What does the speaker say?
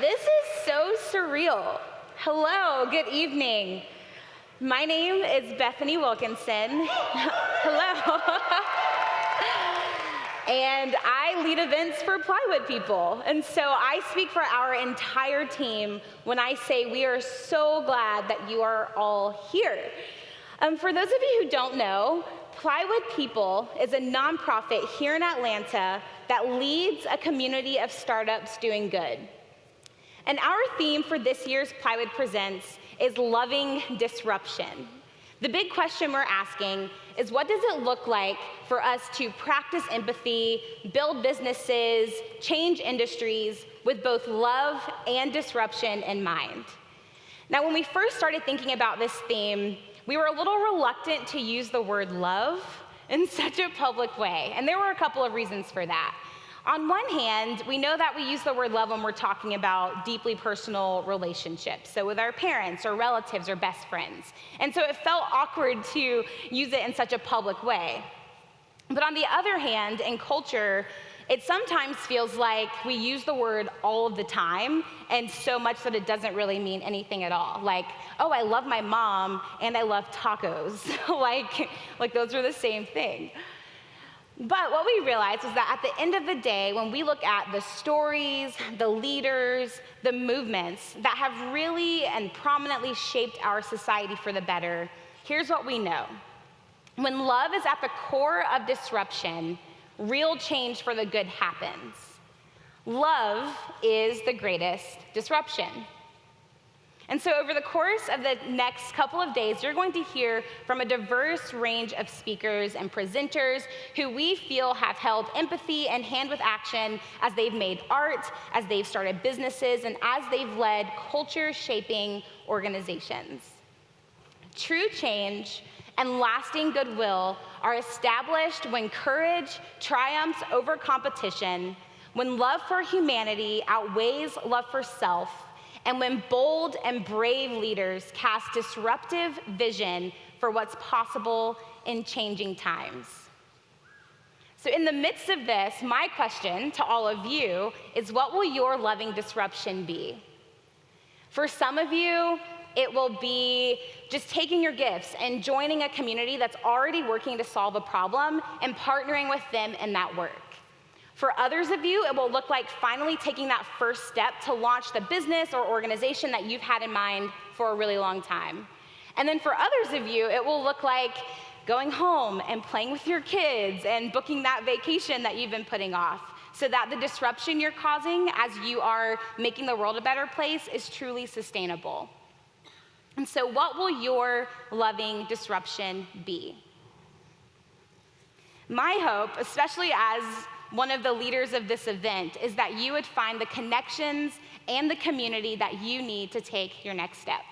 This is so surreal. Hello, good evening. My name is Bethaney Wilkinson. Hello. And I lead events for Plywood People. And so I speak for our entire team when I say we are so glad that you are all here. For those of you who don't know, Plywood People is a nonprofit here in Atlanta that leads a community of startups doing good. And our theme for this year's Plywood Presents is loving disruption. The big question we're asking is, what does it look like for us to practice empathy, build businesses, change industries with both love and disruption in mind? Now, when we first started thinking about this theme, we were a little reluctant to use the word love in such a public way, and there were a couple of reasons for that. On one hand, we know that we use the word love when we're talking about deeply personal relationships, so with our parents or relatives or best friends. And so it felt awkward to use it in such a public way. But on the other hand, in culture, it sometimes feels like we use the word all of the time, and so much that it doesn't really mean anything at all. Like, oh, I love my mom, and I love tacos. like those are the same thing. But what we realized is that at the end of the day, when we look at the stories, the leaders, the movements that have really and prominently shaped our society for the better, here's what we know. When love is at the core of disruption, real change for the good happens. Love is the greatest disruption. And so over the course of the next couple of days, you're going to hear from a diverse range of speakers and presenters who we feel have held empathy and hand with action as they've made art, as they've started businesses, and as they've led culture-shaping organizations. True change and lasting goodwill are established when courage triumphs over competition, when love for humanity outweighs love for self, and when bold and brave leaders cast disruptive vision for what's possible in changing times. So in the midst of this, my question to all of you is, what will your loving disruption be? For some of you, it will be just taking your gifts and joining a community that's already working to solve a problem and partnering with them in that work. For others of you, it will look like finally taking that first step to launch the business or organization that you've had in mind for a really long time. And then for others of you, it will look like going home and playing with your kids and booking that vacation that you've been putting off, so that the disruption you're causing as you are making the world a better place is truly sustainable. And so what will your loving disruption be? My hope, especially as one of the leaders of this event, is that you would find the connections and the community that you need to take your next step.